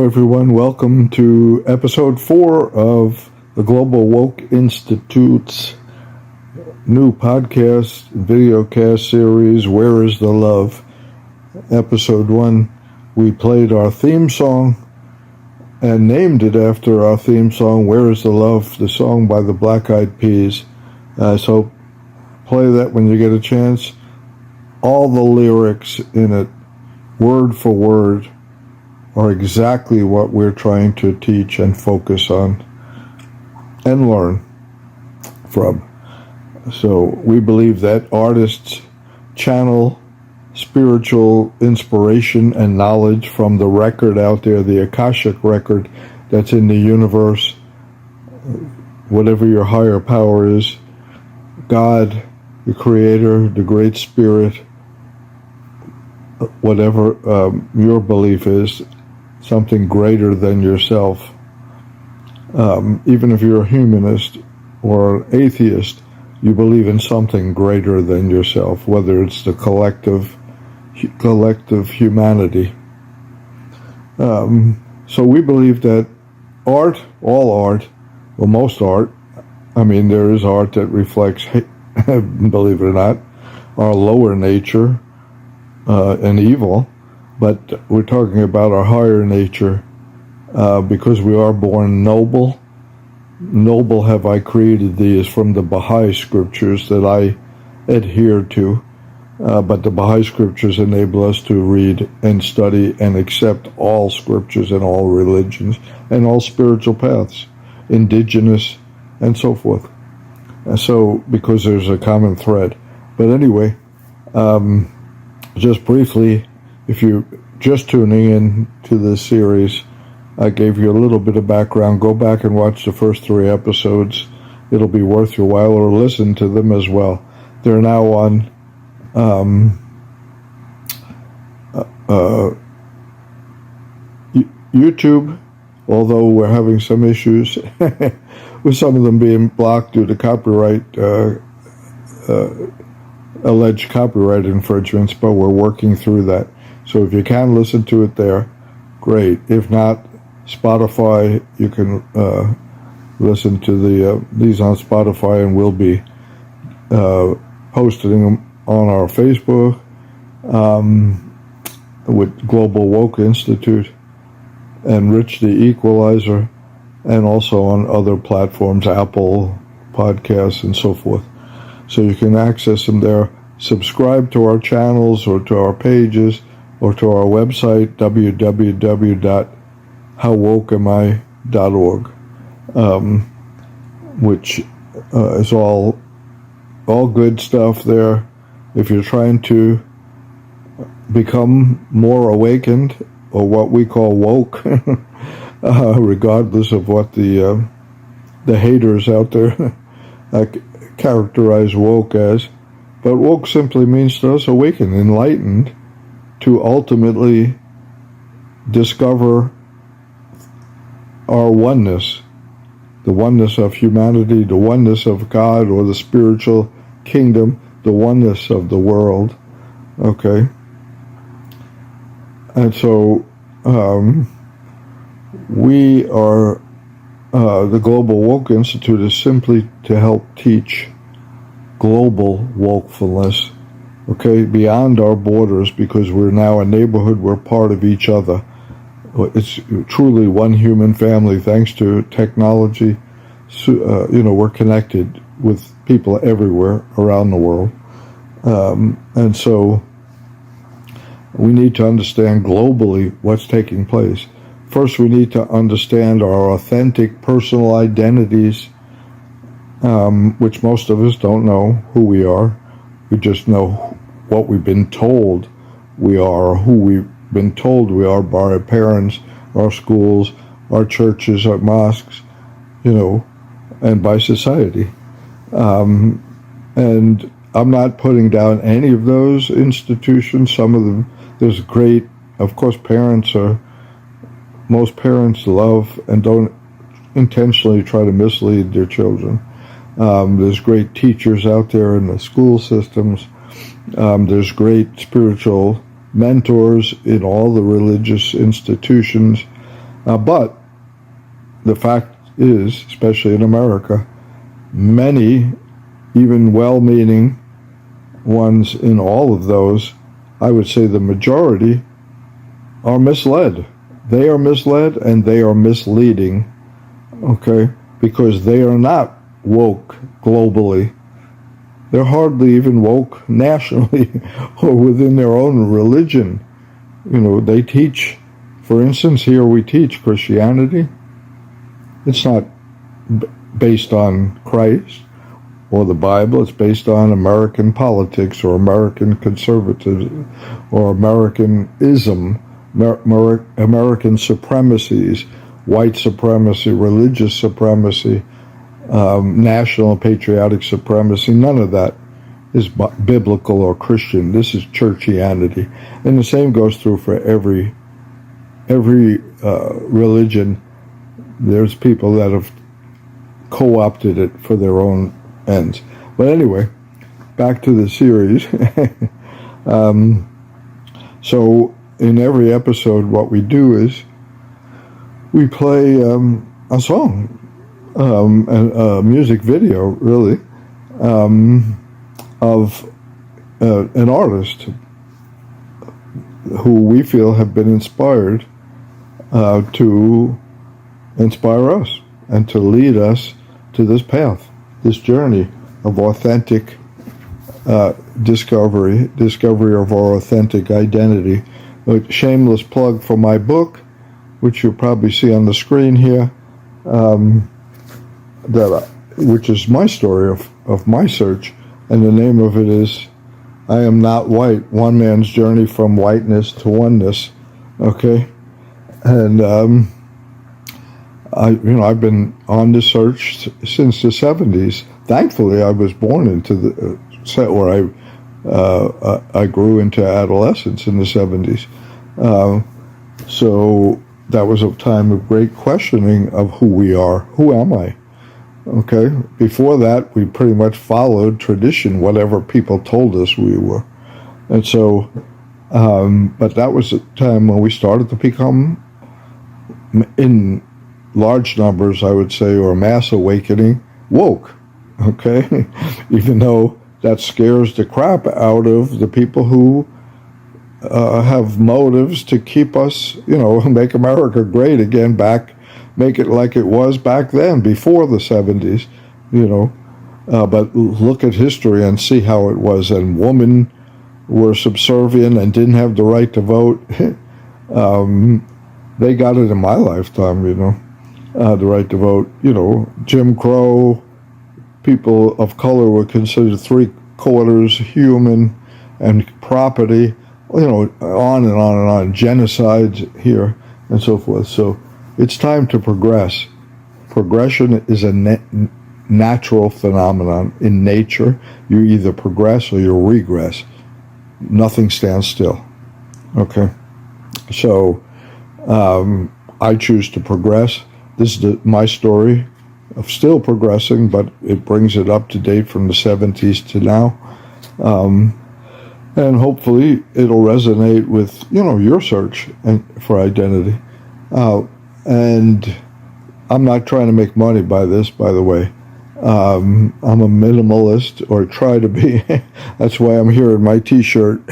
Hello, everyone. Welcome to episode 4 of the Global Woke Institute's new podcast, videocast series, Where is the Love? Episode 1, we played our theme song and named it after our theme song, Where is the Love? The song by the Black Eyed Peas. So play that when you get a chance. All the lyrics in it, word for word, are exactly what we're trying to teach and focus on and learn from. So we believe that artists channel spiritual inspiration and knowledge from the record out there, the Akashic record that's in the universe, whatever your higher power is, God, the Creator, the Great Spirit, whatever your belief is, something greater than yourself. Even if you're a humanist or an atheist, you believe in something greater than yourself, whether it's the collective humanity. So we believe that all art, well, most art, there is art that reflects, believe it or not, our lower nature and evil. But we're talking about our higher nature because we are born noble. Noble have I created thee is from the Baha'i scriptures that I adhere to. But the Baha'i scriptures enable us to read and study and accept all scriptures and all religions and all spiritual paths, indigenous and so forth. So because there's a common thread. But anyway, just briefly, if you're just tuning in to this series, I gave you a little bit of background. Go back and watch the first 3 episodes. It'll be worth your while, or listen to them as well. They're now on YouTube, although we're having some issues with some of them being blocked due to copyright, alleged copyright infringements, but we're working through that. So if you can listen to it there, great. If not, Spotify, you can listen to these on Spotify, and we'll be posting them on our Facebook with Global Woke Institute and Rich the Equalizer, and also on other platforms, Apple Podcasts and so forth. So you can access them there. Subscribe to our channels or to our pages or to our website, www.howwokeami.org, which is all good stuff there. If you're trying to become more awakened, or what we call woke, regardless of what the haters out there characterize woke as, but woke simply means to us awakened, enlightened, to ultimately discover our oneness, the oneness of humanity, the oneness of God or the spiritual kingdom, the oneness of the world. Okay? And so we are, the Global Woke Institute is simply to help teach global wokefulness, okay, beyond our borders, because we're now a neighborhood, we're part of each other. It's truly one human family thanks to technology. So, we're connected with people everywhere around the world. And so we need to understand globally what's taking place. First, we need to understand our authentic personal identities, which most of us don't know who we are. We just know what we've been told we are, or who we've been told we are by our parents, our schools, our churches, our mosques, and by society. And I'm not putting down any of those institutions. Some of them, there's great, of course, most parents love and don't intentionally try to mislead their children. There's great teachers out there in the school systems. There's great spiritual mentors in all the religious institutions. But the fact is, especially in America, many, even well-meaning ones in all of those, I would say the majority, are misled. They are misled and they are misleading, okay, because they are not woke globally. They're hardly even woke nationally or within their own religion. You know, they teach, for instance, here we teach Christianity. It's not based on Christ or the Bible. It's based on American politics or American conservatism or Americanism, American supremacies, white supremacy, religious supremacy, national patriotic supremacy. None of that is biblical or Christian. This is churchianity. And the same goes through for every religion. There's people that have co-opted it for their own ends. But anyway, back to the series. So in every episode, what we do is we play a song, a music video, really, of an artist who we feel have been inspired to inspire us and to lead us to this path, this journey of authentic discovery of our authentic identity. A shameless plug for my book, which you'll probably see on the screen here, which is my story of my search, and the name of it is I Am Not White, One Man's Journey from Whiteness to Oneness. Okay? And I've been on this search since the 70s. Thankfully, I was born into the set where I grew into adolescence in the 70s. So that was a time of great questioning of who we are. Who am I? Okay. Before that, we pretty much followed tradition, whatever people told us we were. And so, but that was a time when we started to become, in large numbers, I would say, or mass awakening, woke. Okay. Even though that scares the crap out of the people who have motives to keep us, make America great again, make it like it was back then, before the 70s, but look at history and see how it was. And women were subservient and didn't have the right to vote. They got it in my lifetime, the right to vote. Jim Crow, people of color were considered 3/4 human and property, on and on and on, genocides here and so forth. So it's time to progress. Progression is a natural phenomenon in nature. You either progress or you regress. Nothing stands still. Okay? So I choose to progress. This is my story of still progressing, but it brings it up to date from the 70s to now. And hopefully it'll resonate with, your search for identity. And I'm not trying to make money by this, by the way. I'm a minimalist, or try to be. That's why I'm here in my T-shirt,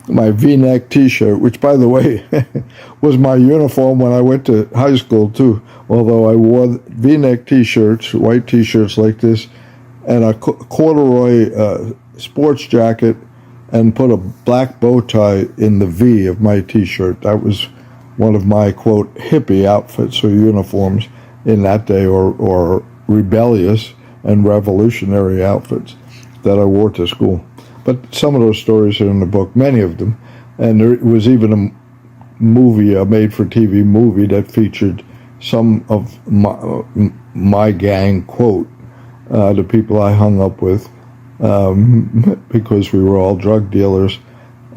my V-neck T-shirt, which, by the way, was my uniform when I went to high school, too. Although I wore V-neck T-shirts, white T-shirts like this, and a corduroy sports jacket, and put a black bow tie in the V of my T-shirt. That was one of my, quote, hippie outfits or uniforms in that day, or rebellious and revolutionary outfits that I wore to school. But some of those stories are in the book, many of them. And there was even a movie, a made-for-TV movie, that featured some of my gang, quote, the people I hung up with, because we were all drug dealers,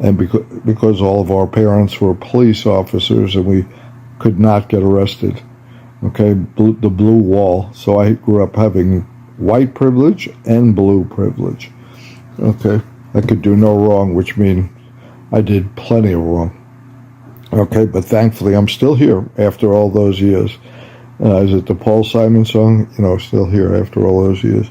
and because all of our parents were police officers and we could not get arrested. Okay, the blue wall. So I grew up having white privilege and blue privilege. Okay, I could do no wrong, which means I did plenty of wrong. Okay, but thankfully I'm still here after all those years. Is it the Paul Simon song? Still here after all those years.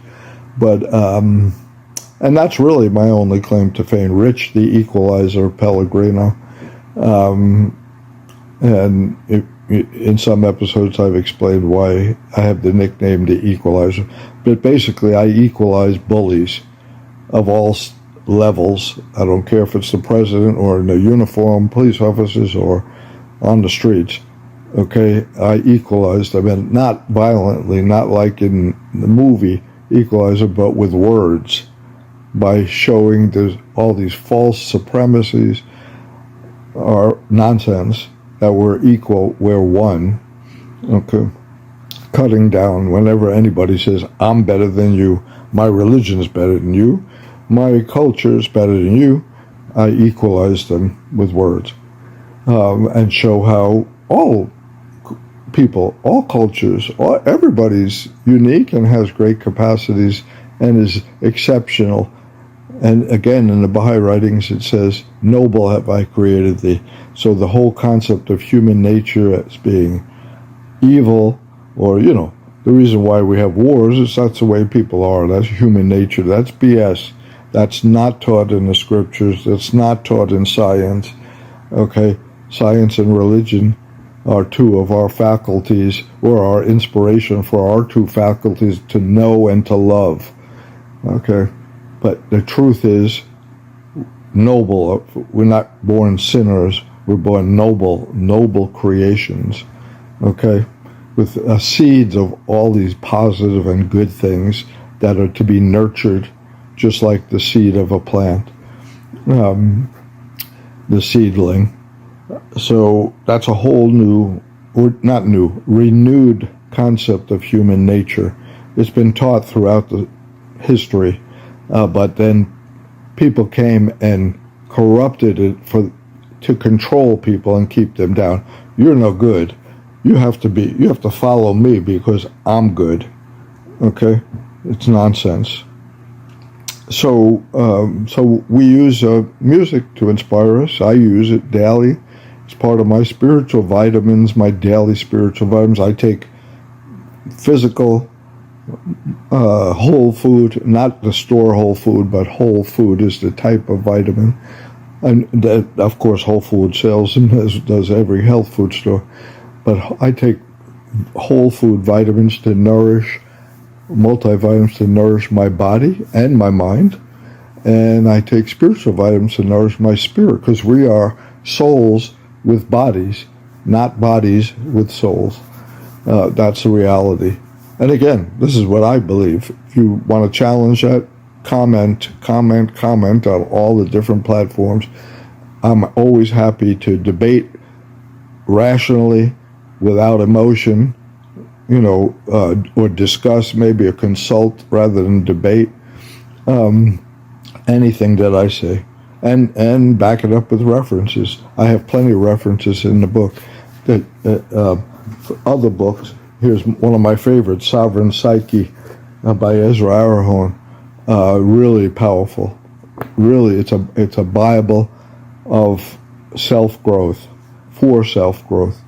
But, and that's really my only claim to fame. Rich the Equalizer Pellegrino. And in some episodes I've explained why I have the nickname the Equalizer. But basically I equalize bullies of all levels. I don't care if it's the president or in a uniform, police officers, or on the streets. Okay, I equalize them, and not violently, not like in the movie Equalizer, but with words, by showing there's all these false supremacies are nonsense, that we're equal, we're one. Okay, cutting down whenever anybody says, I'm better than you, my religion is better than you, my culture is better than you, I equalize them with words, and show how all people, all cultures, everybody's unique and has great capacities and is exceptional. And again, in the Baha'i writings, it says, noble have I created thee. So the whole concept of human nature as being evil, or, the reason why we have wars is that's the way people are. That's human nature. That's BS. That's not taught in the scriptures. That's not taught in science. Okay? Science and religion are two of our faculties, or our inspiration for our two faculties to know and to love. Okay? But the truth is, noble. We're not born sinners. We're born noble creations. Okay? With seeds of all these positive and good things that are to be nurtured, just like the seed of a plant, the seedling. So that's a whole new, or not new, renewed concept of human nature. It's been taught throughout the history, but then people came and corrupted it to control people and keep them down. You're no good. You have to follow me because I'm good. Okay? It's nonsense. So we use music to inspire us. I use it daily. It's part of my spiritual vitamins, my daily spiritual vitamins. I take physical, whole food, not the store whole food, but whole food is the type of vitamin. And that, of course, Whole Food sells them, as does every health food store. But I take whole food vitamins to nourish, multivitamins to nourish my body and my mind. And I take spiritual vitamins to nourish my spirit, because we are souls with bodies, not bodies with souls. That's the reality. And again, this is what I believe. If you want to challenge that, comment on all the different platforms. I'm always happy to debate rationally, without emotion, or discuss, maybe, or consult rather than debate anything that I say, and back it up with references. I have plenty of references in the book. For other books, here's one of my favorites, Sovereign Psyche by Ezra Arahon. Really powerful. Really, it's a Bible of self-growth, for self-growth.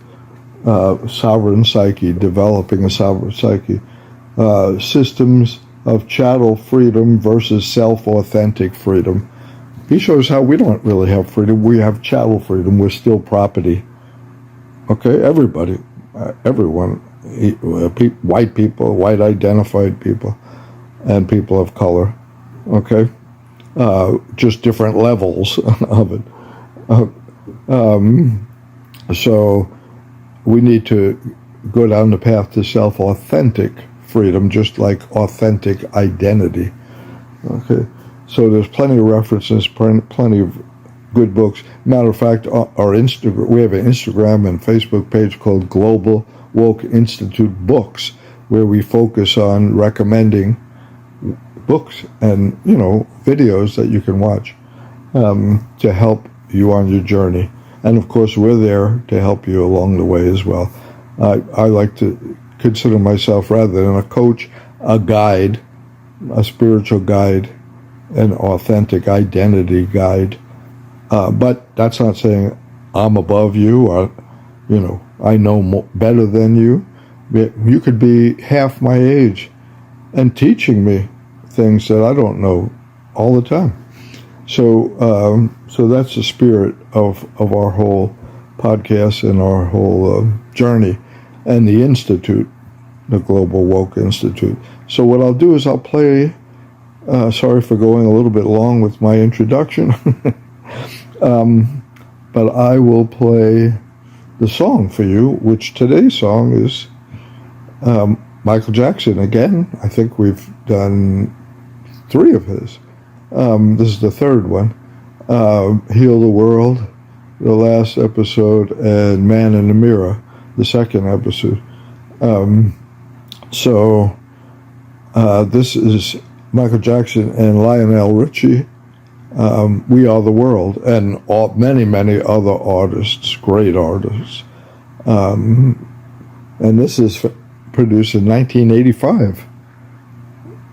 Sovereign Psyche, developing a sovereign psyche. Systems of chattel freedom versus self-authentic freedom. He shows how we don't really have freedom. We have chattel freedom. We're still property. Okay, everybody, everyone, white people, white identified people, and people of color. Okay, just different levels of it. So we need to go down the path to self-authentic freedom, just like authentic identity. Okay, so there's plenty of references, plenty of good books. Matter of fact, our Instagram, we have an Instagram and Facebook page called Global Woke Institute Books, where we focus on recommending books and videos that you can watch to help you on your journey. And of course, we're there to help you along the way as well. I like to consider myself, rather than a coach, a guide, a spiritual guide, an authentic identity guide. But that's not saying I'm above you, or, I know better than you. You could be half my age and teaching me things that I don't know all the time. So that's the spirit of our whole podcast and our whole journey, and the Institute, the Global Woke Institute. So what I'll do is I'll play, sorry for going a little bit long with my introduction, but I will play the song for you, which today's song is Michael Jackson again. I think we've done 3 of his. This is the 3rd one. Heal the World, the last episode, and Man in the Mirror, the 2nd episode. This is Michael Jackson and Lionel Richie, We Are the World, and many other artists, great artists. And this is produced in 1985,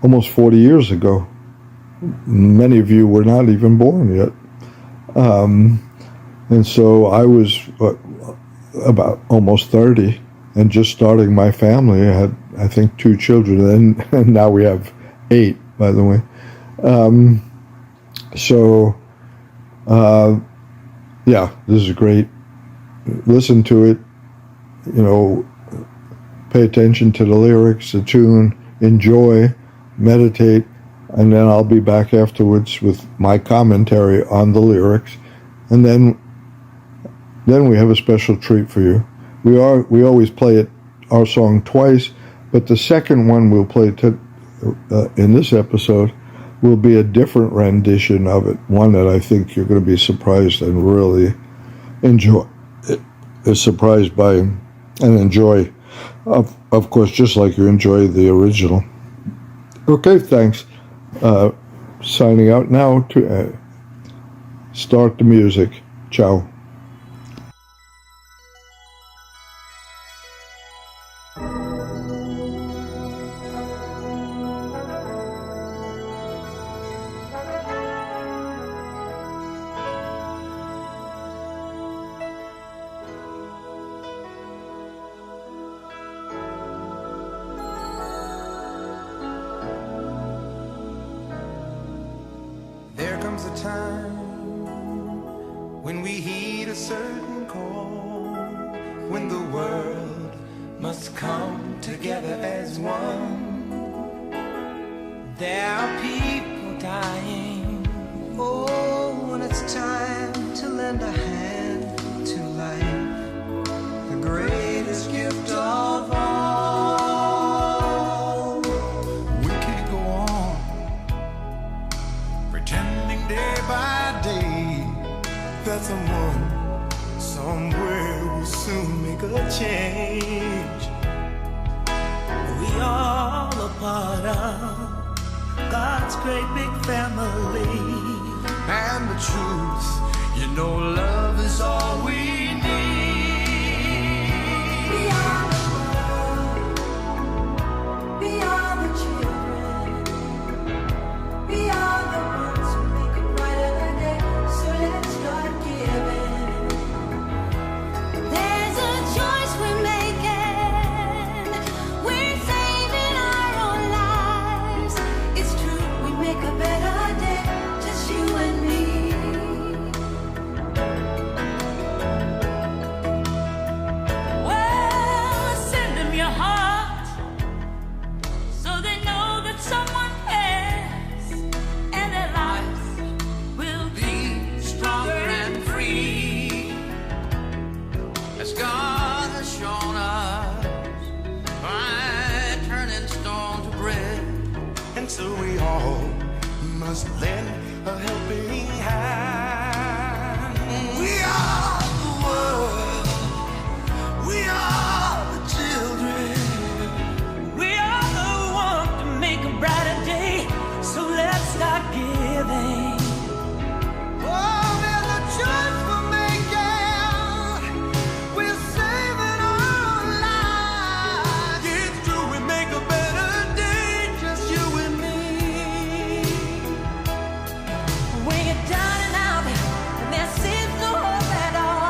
almost 40 years ago. Many of you were not even born yet. And so I was about almost 30 and just starting my family. I had, I think, 2 children, and now we have 8, by the way. This is great. Listen to it, pay attention to the lyrics, the tune, enjoy, meditate, and then I'll be back afterwards with my commentary on the lyrics, and then we have a special treat for you. We always play our song twice, but the second one we'll play in this episode will be a different rendition of it, one that I think you're going to be surprised and really enjoy. Surprised by and enjoy, of course, just like you enjoy the original. Okay, thanks. Signing out now to start the music. Ciao. There comes a time when we heed a certain call, when the world must come together as one. There are people dying. Oh, when it's time to lend a hand to life, the greatest gift of all. We can't go on pretending day by day that someone somewhere will soon make a change. We all a part of God's great big family, and the truth, love is all we need. We are the world, we are the children, we are the ones who make a brighter day, so let's start giving. There's a choice we're making, we're saving our own lives. It's true, we make a better day, just you and me. Well, send them your heart, so they know that someone cares, and their lives will be stronger and free, as God has shown us by turning stone to bread. And so we all must lend a helping hand. We are the world, we are the children, we are the one to make a brighter day, so let's start giving. Oh, there's a choice we're making, we're saving our lives. It's true, we make a better day, just you and me. When you're down and out, and there seems no hope at all,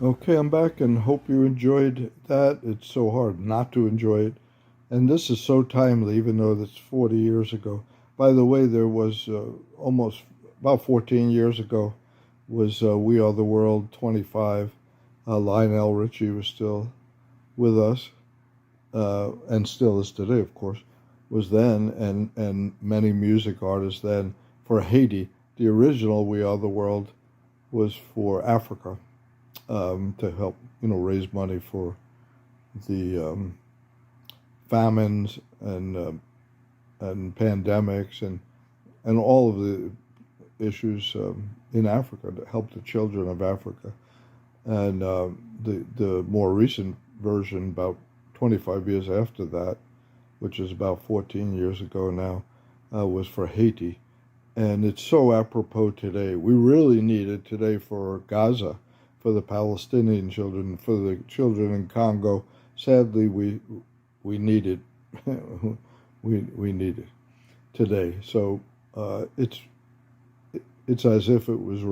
Okay, I'm back and hope you enjoyed that. It's so hard not to enjoy it. And this is so timely, even though that's 40 years ago. By the way, there was almost about 14 years ago was We Are the World 25. Lionel Richie was still with us, and still is today, of course, was then, and many music artists then for Haiti. The original We Are the World was for Africa, to help, raise money for the famines and pandemics and all of the issues in Africa to help the children of Africa. And the more recent version, about 25 years after that, which is about 14 years ago now, was for Haiti. And it's so apropos today. We really need it today for Gaza, for the Palestinian children, for the children in Congo. Sadly, we need it. we need it today. So it's as if it was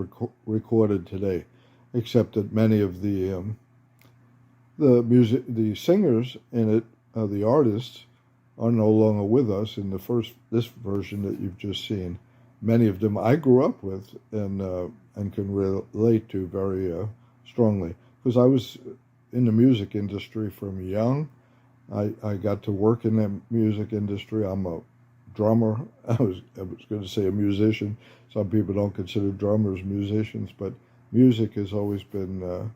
recorded today, except that many of the singers in it, the artists, are no longer with us in this version that you've just seen. Many of them I grew up with and can relate to very strongly, because I was in the music industry from young. I got to work in the music industry. I'm a drummer. I was going to say a musician. Some people don't consider drummers musicians, but music has always been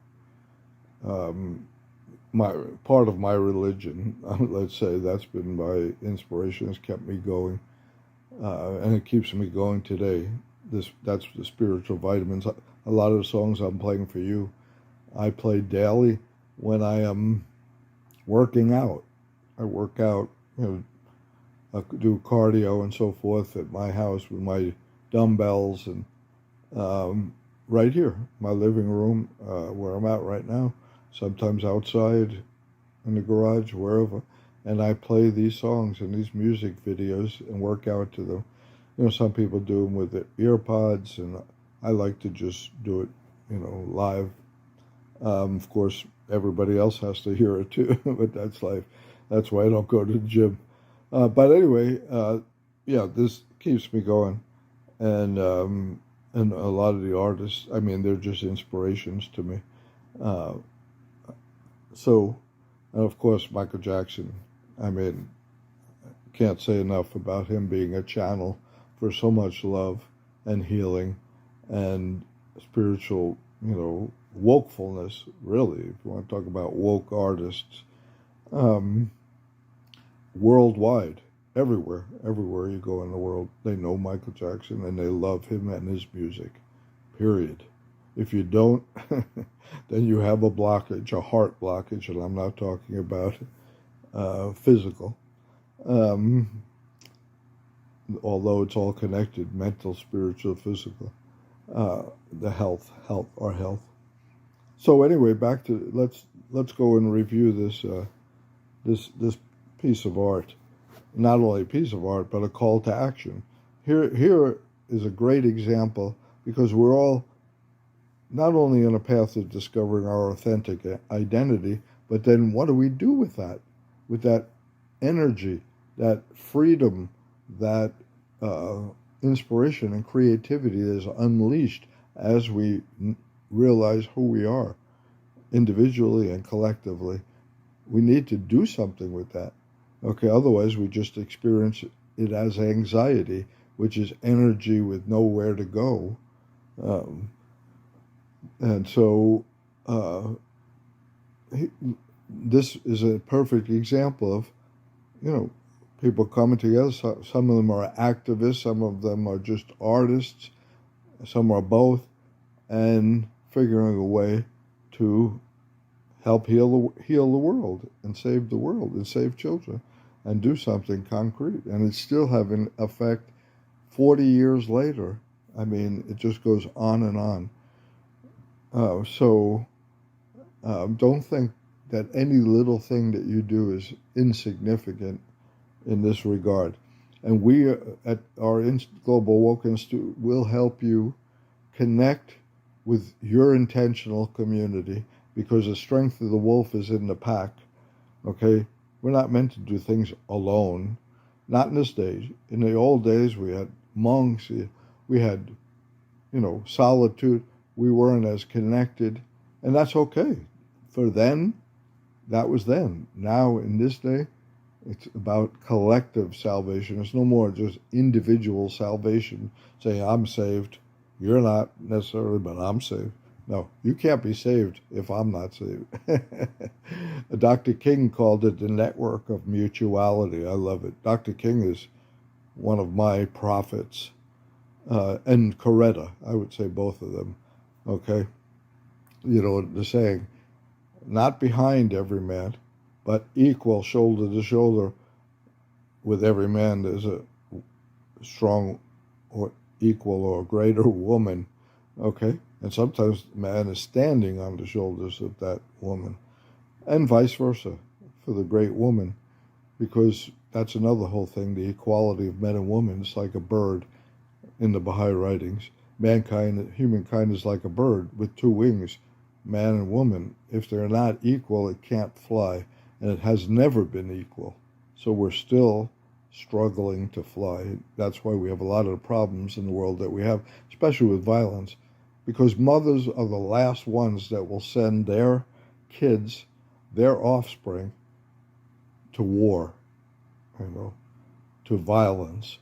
my part of my religion. Let's say that's been my inspiration. Has kept me going, and it keeps me going today. That's the spiritual vitamins. A lot of the songs I'm playing for you, I play daily when I am working out. I work out, I do cardio and so forth at my house with my dumbbells and right here, my living room, where I'm at right now. Sometimes outside in the garage, wherever, and I play these songs and these music videos and work out to them. Some people do them with the earpods, and I like to just do it, live. Of course, everybody else has to hear it too, but that's life. That's why I don't go to the gym. But anyway, yeah, this keeps me going, and a lot of the artists, I mean, they're just inspirations to me. Uh, so, and of course, Michael Jackson. I mean, can't say enough about him being a channel for so much love and healing and spiritual, wokefulness, really, if you want to talk about woke artists, worldwide, everywhere you go in the world, they know Michael Jackson and they love him and his music, period. If you don't, then you have a blockage, a heart blockage, and I'm not talking about physical, although it's all connected, mental, spiritual, physical, the health, our health. So anyway, back to let's go and review this piece of art. Not only a piece of art, but a call to action. Here is a great example, because we're all not only on a path of discovering our authentic identity, but then what do we do with that energy, that freedom, that inspiration and creativity that is unleashed as we realize who we are individually and collectively. We need to do something with that. Okay, otherwise we just experience it as anxiety, which is energy with nowhere to go. And so this is a perfect example of, people coming together. Some of them are activists, some of them are just artists, some are both, and figuring a way to help heal the world and save the world and save children and do something concrete. And it's still having effect 40 years later. I mean, it just goes on and on. So don't think that any little thing that you do is insignificant in this regard. And we at our Global Woke Institute will help you connect with your intentional community because the strength of the wolf is in the pack. Okay? We're not meant to do things alone. Not in this day. In the old days, we had monks, we had, solitude. We weren't as connected, and that's okay. For then, that was then. Now, in this day, it's about collective salvation. It's no more just individual salvation, saying, I'm saved. You're not necessarily, but I'm saved. No, you can't be saved if I'm not saved. Dr. King called it the network of mutuality. I love it. Dr. King is one of my prophets. And Coretta, I would say both of them. Okay? The saying, not behind every man, but equal shoulder to shoulder with every man. There's a strong or equal or greater woman. Okay? And sometimes the man is standing on the shoulders of that woman. And vice versa for the great woman. Because that's another whole thing, the equality of men and women. It's like a bird in the Baha'i writings. Humankind is like a bird with two wings, man and woman. If they're not equal, it can't fly. And it has never been equal. So we're still struggling to fly. That's why we have a lot of the problems in the world that we have, especially with violence. Because mothers are the last ones that will send their kids, their offspring, to war, to violence.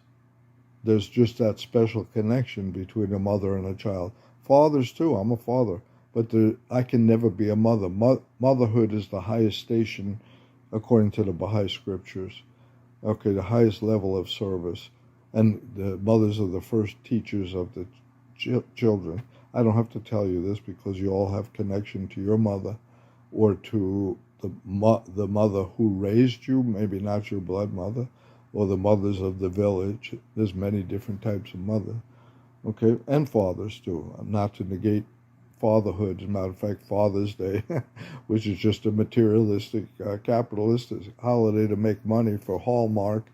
There's just that special connection between a mother and a child. Fathers too, I'm a father, but I can never be a mother. Motherhood is the highest station according to the Baha'i scriptures. Okay, the highest level of service. And the mothers are the first teachers of the children. I don't have to tell you this because you all have connection to your mother or to the mother who raised you, maybe not your blood mother, or the mothers of the village. There's many different types of mother, okay, and fathers too. Not to negate fatherhood. As a matter of fact, Father's Day, which is just a materialistic, capitalistic holiday to make money for Hallmark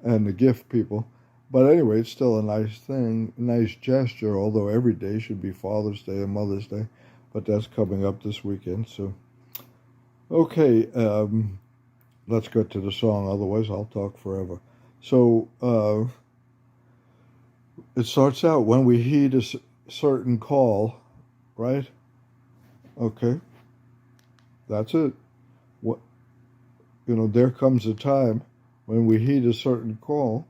and to gift people. But anyway, it's still a nice thing, a nice gesture, although every day should be Father's Day and Mother's Day. But that's coming up this weekend, so. Okay, let's get to the song, otherwise I'll talk forever. So, it starts out, when we heed a certain call, right? Okay, that's it. There comes a time when we heed a certain call,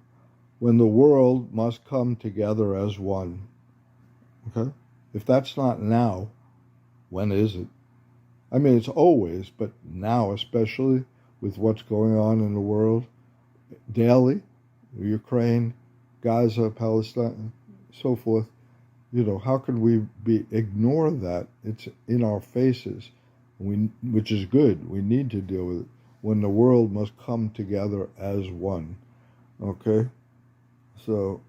when the world must come together as one. Okay? If that's not now, when is it? I mean, it's always, but now especially with what's going on in the world daily, Ukraine, Gaza, Palestine, so forth. How can we ignore that? It's in our faces, which is good. We need to deal with it. When the world must come together as one. Okay? So,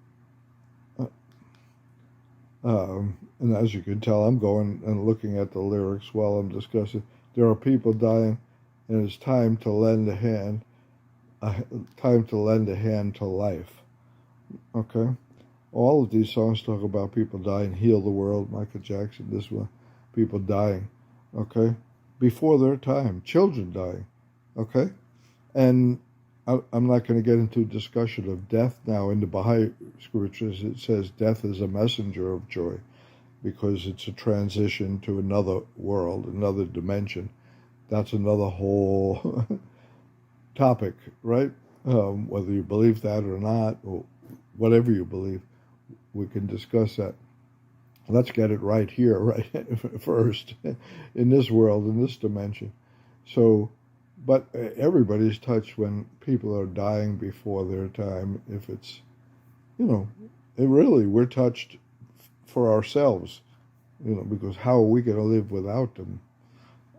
and as you can tell, I'm going and looking at the lyrics while I'm discussing. There are people dying, and it's time to lend a hand. Time to lend a hand to life. Okay, all of these songs talk about people dying. Heal the World, Michael Jackson. This one, people dying. Okay, before their time, children dying. Okay, and I'm not going to get into discussion of death now. In the Baha'i scriptures, it says death is a messenger of joy because it's a transition to another world, another dimension. That's another whole topic, right? Whether you believe that or not, or whatever you believe, we can discuss that. Let's get it right here, right first, in this world, in this dimension. So, but everybody's touched when people are dying before their time. If it's, we're touched for ourselves, because how are we going to live without them?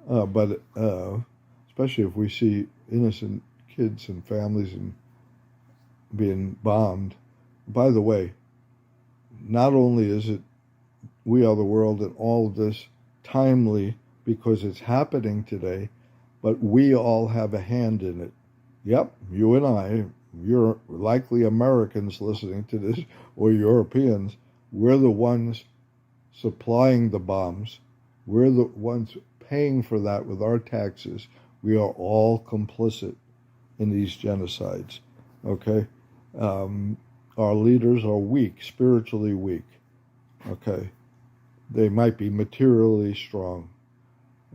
But especially if we see innocent kids and families and being bombed. By the way, not only is it We Are the World and all of this timely because it's happening today, but we all have a hand in it. Yep, you and I, you're likely Americans listening to this, or Europeans. We're the ones supplying the bombs. We're the ones paying for that with our taxes. We are all complicit in these genocides. Okay? Our leaders are weak, spiritually weak. Okay? They might be materially strong,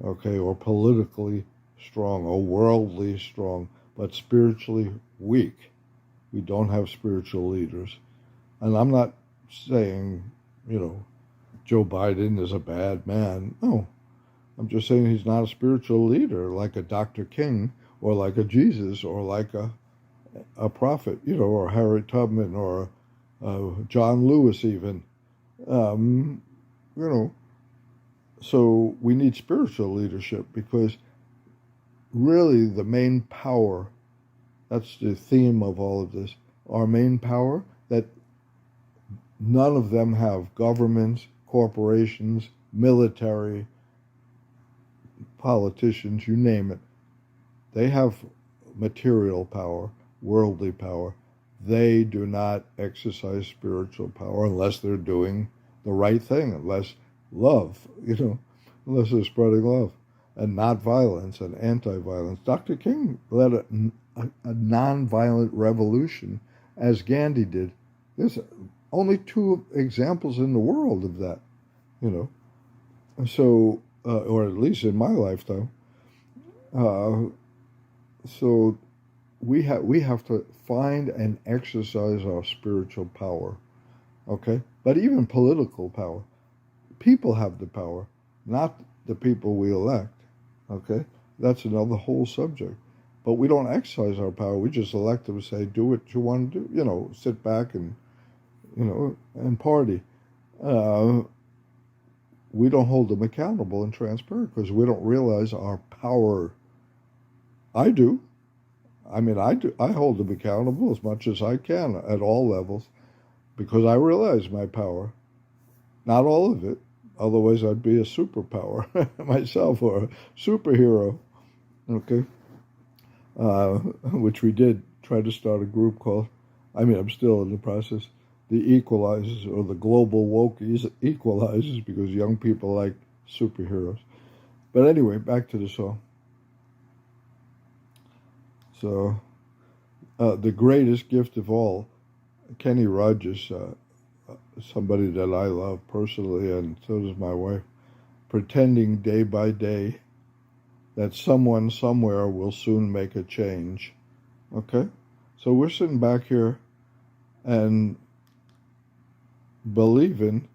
okay, or politically strong, or worldly strong, but spiritually weak. We don't have spiritual leaders. And I'm not saying, Joe Biden is a bad man. No. I'm just saying he's not a spiritual leader like a Dr. King or like a Jesus or like a prophet, or Harry Tubman or John Lewis even. So we need spiritual leadership, because really the main power, that's the theme of all of this, our main power, that none of them have: governments, corporations, military, politicians, you name it. They have material power, worldly power. They do not exercise spiritual power unless they're doing the right thing, unless love, unless they're spreading love and not violence and anti-violence. Dr. King led a non-violent revolution, as Gandhi did. There's only 2 examples in the world of that, So, or at least in my lifetime. So we have to find and exercise our spiritual power, okay? But even political power. People have the power, not the people we elect, okay? That's another whole subject. But we don't exercise our power. We just elect them to say, do what you want to do, sit back and, and party. We don't hold them accountable and transparent because we don't realize our power. I do. I do. I hold them accountable as much as I can at all levels, because I realize my power. Not all of it. Otherwise, I'd be a superpower myself, or a superhero. Okay. Which we did try to start a group called, I'm still in the process, the Equalizers, or the Global Wokies Equalizers, because young people like superheroes. But anyway, back to the song. So, the greatest gift of all, Kenny Rogers, somebody that I love personally, and so does my wife, pretending day by day that someone somewhere will soon make a change. Okay? So we're sitting back here and believing,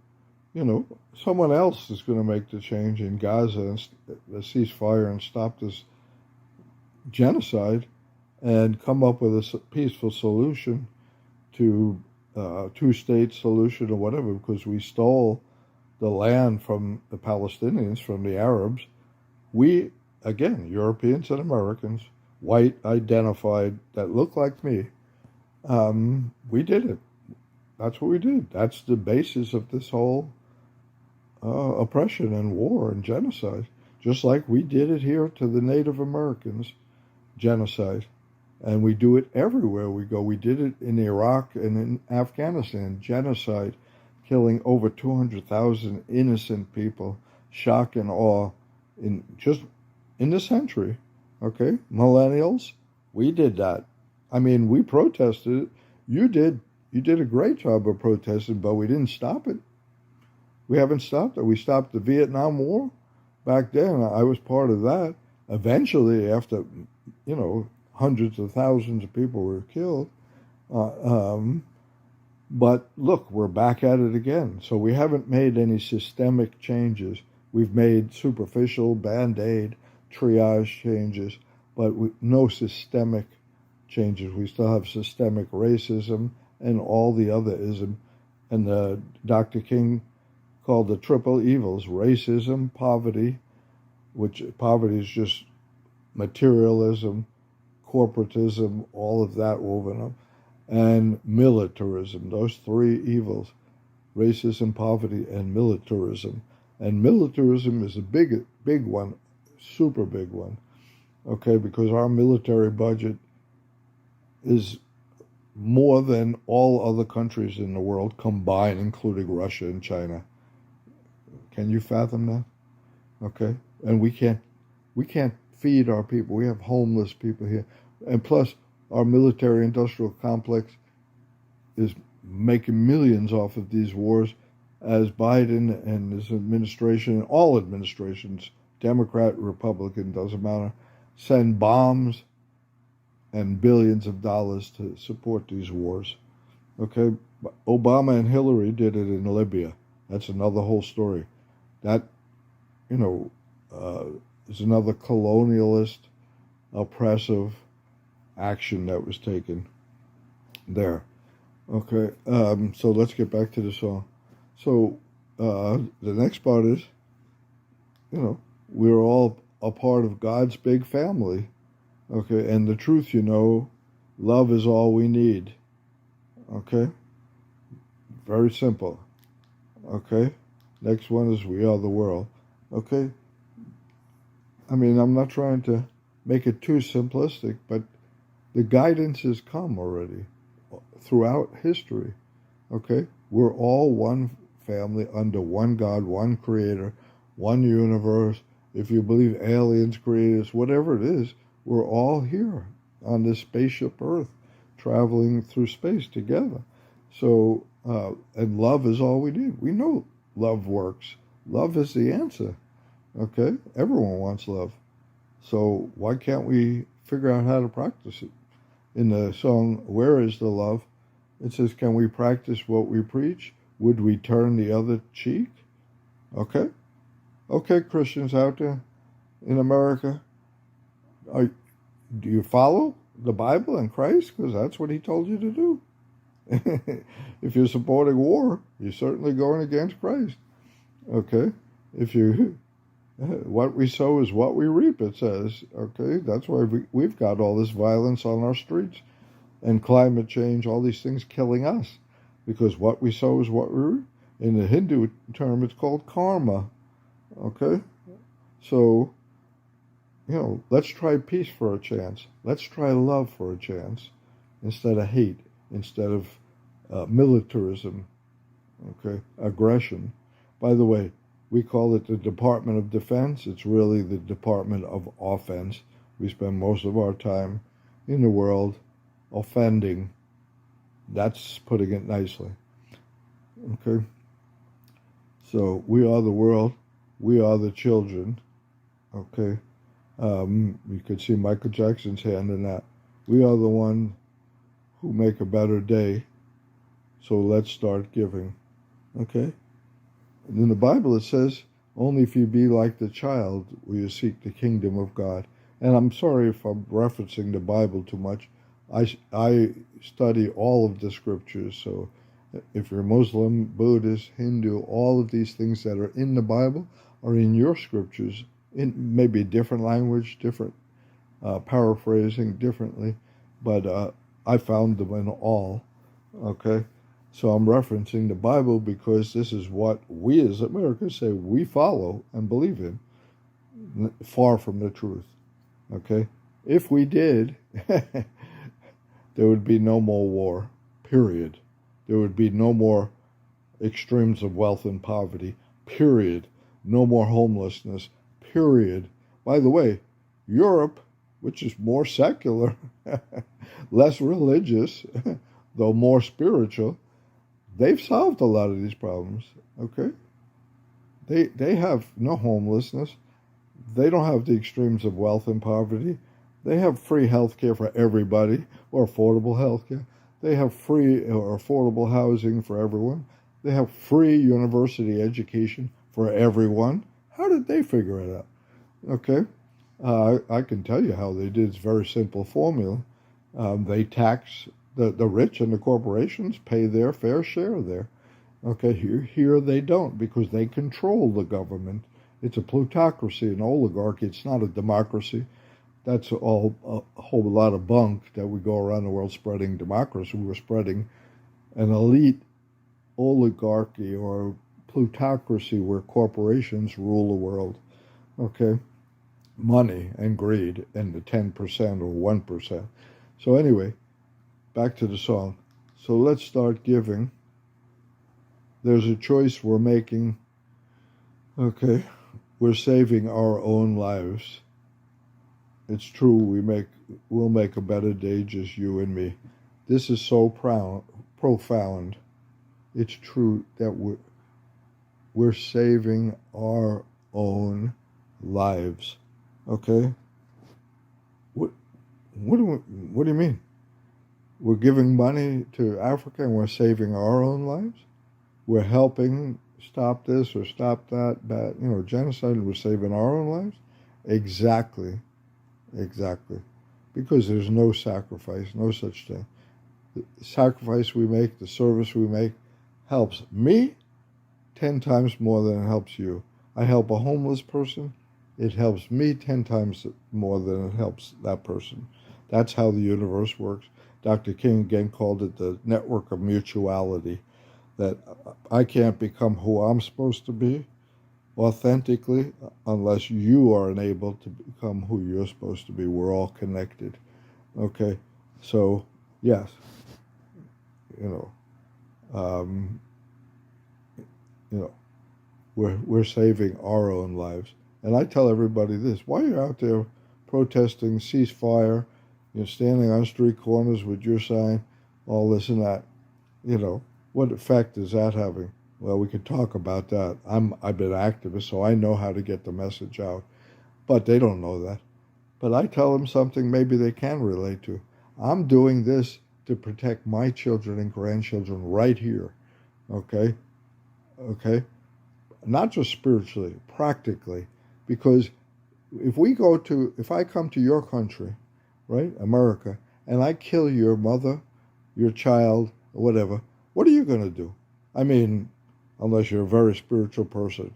someone else is going to make the change in Gaza and the ceasefire and stop this genocide and come up with a peaceful solution to two-state solution or whatever, because we stole the land from the Palestinians, from the Arabs. We, again, Europeans and Americans, white, identified, that look like me, we did it. That's what we did. That's the basis of this whole oppression and war and genocide. Just like we did it here to the Native Americans, genocide. And we do it everywhere we go. We did it in Iraq and in Afghanistan, genocide, killing over 200,000 innocent people, shock and awe, in this century. Okay? Millennials, we did that. We protested it. You did a great job of protesting, but we didn't stop it. We haven't stopped it. We stopped the Vietnam War back then. I was part of that. Eventually, after, hundreds of thousands of people were killed. But look, we're back at it again. So we haven't made any systemic changes. We've made superficial Band-Aid, triage changes, but no systemic changes. We still have systemic racism and all the other ism. And Dr. King called the triple evils: racism, poverty, which poverty is just materialism, corporatism, all of that woven up, and militarism. Those 3 evils: racism, poverty, and militarism. And militarism is a big one, super big one, okay, because our military budget is more than all other countries in the world combined, including Russia and China. Can you fathom that? Okay. and we can't feed our people. We have homeless people here, and plus our military-industrial complex is making millions off of these wars, as Biden and his administration, and all administrations, Democrat, Republican, doesn't matter, send bombs and billions of dollars to support these wars. Okay, Obama and Hillary did it in Libya. That's another whole story. That, is another colonialist, oppressive action that was taken there. Okay, so let's get back to the song. So the next part is, we're all a part of God's big family. Okay, and the truth, love is all we need. Okay, very simple. Okay, next one is we are the world. Okay, I mean, I'm not trying to make it too simplistic, but the guidance has come already throughout history. Okay, we're all one family under one God, one creator, one universe. If you believe aliens created us, whatever it is, we're all here on this spaceship Earth, traveling through space together. So, and love is all we need. We know love works. Love is the answer. Okay? Everyone wants love. So why can't we figure out how to practice it? In the song, Where is the Love? It says, can we practice what we preach? Would we turn the other cheek? Okay? Okay, Christians out there in America, do you follow the Bible and Christ? Because that's what he told you to do. If you're supporting war, you're certainly going against Christ. Okay? If you, what we sow is what we reap, it says. Okay? That's why we've got all this violence on our streets and climate change, all these things killing us. Because what we sow is what we reap. In the Hindu term, it's called karma. Okay? So, let's try peace for a chance. Let's try love for a chance instead of hate, instead of militarism, okay, aggression. By the way, we call it the Department of Defense. It's really the Department of Offense. We spend most of our time in the world offending. That's putting it nicely. Okay? So, we are the world. We are the children. Okay? You could see Michael Jackson's hand in that. We are the one who make a better day. So let's start giving. Okay? And in the Bible it says, only if you be like the child will you seek the kingdom of God. And I'm sorry if I'm referencing the Bible too much. I study all of the scriptures. So if you're Muslim, Buddhist, Hindu, all of these things that are in the Bible are in your scriptures, in maybe different language, different paraphrasing differently, but I found them in all. Okay? So I'm referencing the Bible because this is what we as Americans say we follow and believe in, far from the truth. Okay? If we did, there would be no more war, period. There would be no more extremes of wealth and poverty, period. No more homelessness, period. By the way, Europe, which is more secular, less religious, though more spiritual, they've solved a lot of these problems, okay? They have no homelessness. They don't have the extremes of wealth and poverty. They have free health care for everybody, or affordable health care. They have free or affordable housing for everyone. They have free university education for everyone. How did they figure it out? Okay? I can tell you how they did. It's a very simple formula. They tax the rich, and the corporations pay their fair share there. Okay, here they don't, because they control the government. It's a plutocracy, an oligarchy. It's not a democracy. That's all a whole lot of bunk that we go around the world spreading democracy. We're spreading an elite oligarchy or plutocracy where corporations rule the world. Okay? Money and greed and the 10% or 1%. So anyway, back to the song. So let's start giving. There's a choice we're making. Okay? we're saving our own lives. It's true, we'll make a better day, just you and me. This is so profound. It's true that we're saving our own lives. Okay? What do you mean? We're giving money to Africa and we're saving our own lives? We're helping stop this or stop that bad, genocide, and we're saving our own lives? Exactly. Because there's no sacrifice, no such thing. The sacrifice we make, the service we make, helps me 10 times more than it helps you. I help a homeless person, it helps me 10 times more than it helps that person. That's how the universe works. Dr. King again called it the network of mutuality, that I can't become who I'm supposed to be authentically unless you are enabled to become who you're supposed to be. We're all connected. Okay? So, yes, um, we're saving our own lives. And I tell everybody this: while you're out there protesting ceasefire, standing on street corners with your sign, all this and that, what effect is that having? Well, we could talk about that. I've been an activist, so I know how to get the message out. But they don't know that. But I tell them something maybe they can relate to. I'm doing this to protect my children and grandchildren right here. Okay? Not just spiritually, practically. Because if I come to your country, right, America, and I kill your mother, your child, or whatever, what are you going to do? I mean, unless you're a very spiritual person.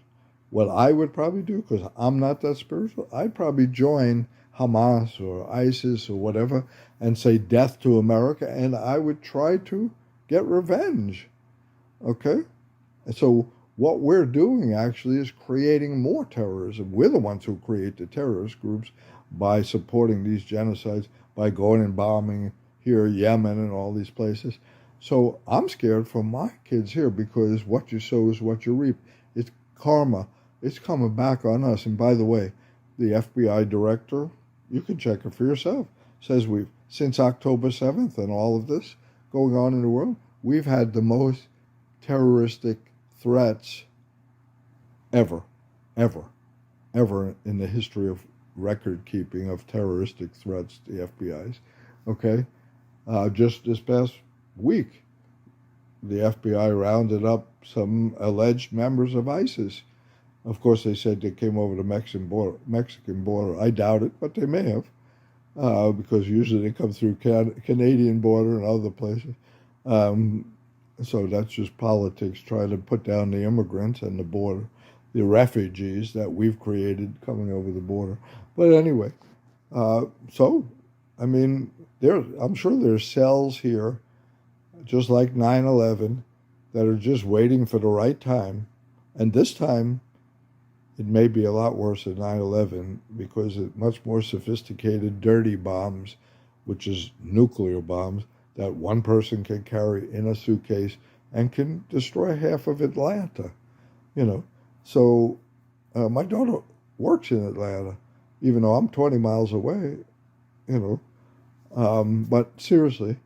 What I would probably do, because I'm not that spiritual, I'd probably join Hamas or ISIS or whatever and say death to America, and I would try to get revenge. Okay? And so what we're doing actually is creating more terrorism. We're the ones who create the terrorist groups by supporting these genocides, by going and bombing here, Yemen and all these places. So I'm scared for my kids here, because what you sow is what you reap. It's karma. It's coming back on us. And by the way, the FBI director, you can check it for yourself, says since October 7th and all of this going on in the world, we've had the most terroristic threats ever in the history of record keeping of terroristic threats to the FBI's. Okay? Just this past week, the FBI rounded up some alleged members of ISIS. Of course, they said they came over the Mexican border. I doubt it, but they may have, because usually they come through Canadian border and other places. So that's just politics, trying to put down the immigrants and the border, the refugees that we've created coming over the border. But anyway, I'm sure there's cells here, just like 9/11, that are just waiting for the right time. And this time, it may be a lot worse than 9/11, because it's much more sophisticated, dirty bombs, which is nuclear bombs, that one person can carry in a suitcase and can destroy half of Atlanta. So my daughter works in Atlanta, even though I'm 20 miles away. But seriously,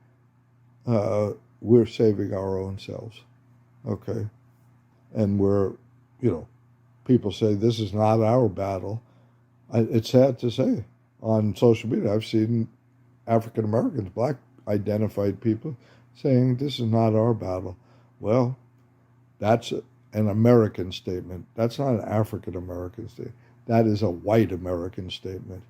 we're saving our own selves. Okay? And people say this is not our battle. It's sad to say. On social media, I've seen African Americans, black identified people, saying this is not our battle. Well, that's an American statement. That's not an African American statement. That is a white American statement.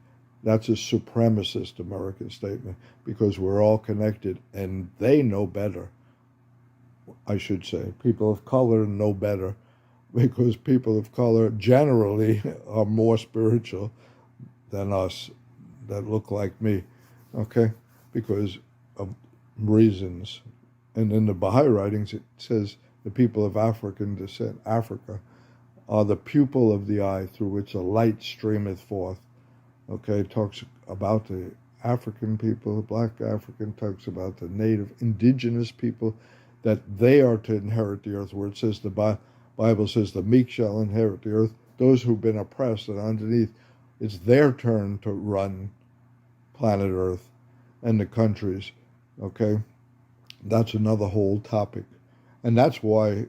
That's a supremacist American statement, because we're all connected, and they know better. I should say people of color know better, because people of color generally are more spiritual than us that look like me, okay? Because of reasons. And in the Baha'i writings, it says the people of African descent, Africa, are the pupil of the eye through which a light streameth forth. Okay, it talks about the African people, black African, talks about the native indigenous people, that they are to inherit the earth, where it says the Bible says the meek shall inherit the earth, those who've been oppressed, and underneath, it's their turn to run planet Earth and the countries. Okay, that's another whole topic, and that's why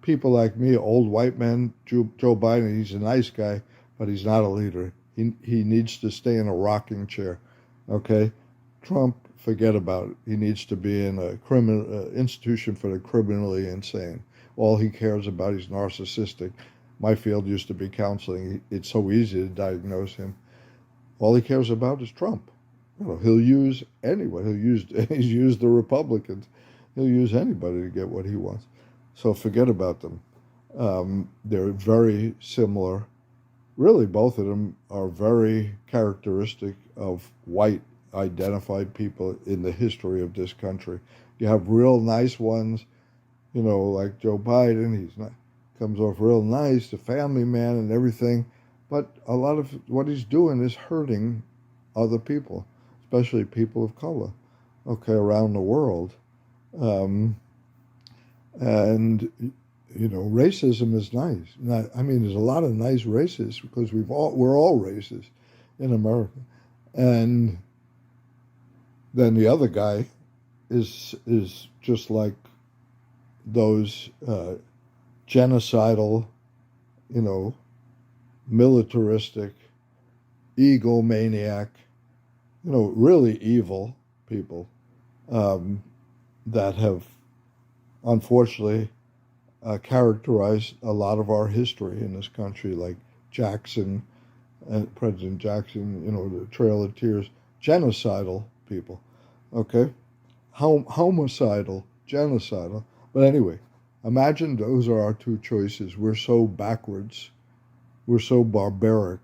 people like me, old white men, Joe Biden, he's a nice guy, but he's not a leader. He needs to stay in a rocking chair. Okay, Trump, forget about it. He needs to be in a criminal institution for the criminally insane. All he cares about is narcissistic. My field used to be counseling. It's so easy to diagnose him. All he cares about is Trump. He'll use anyone. He's used the Republicans. He'll use anybody to get what he wants. So forget about them. They're very similar. Really, both of them are very characteristic of white identified people in the history of this country. You have real nice ones, like Joe Biden. Comes off real nice, a family man and everything. But a lot of what he's doing is hurting other people, especially people of color, around the world. And racism is nice. There's a lot of nice racists because we're all racist in America. And then the other guy is just like those genocidal, militaristic, egomaniac, really evil people that have unfortunately characterized a lot of our history in this country, like Jackson and President Jackson, the Trail of Tears, genocidal people, okay? Homicidal, genocidal. But anyway, imagine those are our two choices. We're so backwards. We're so barbaric.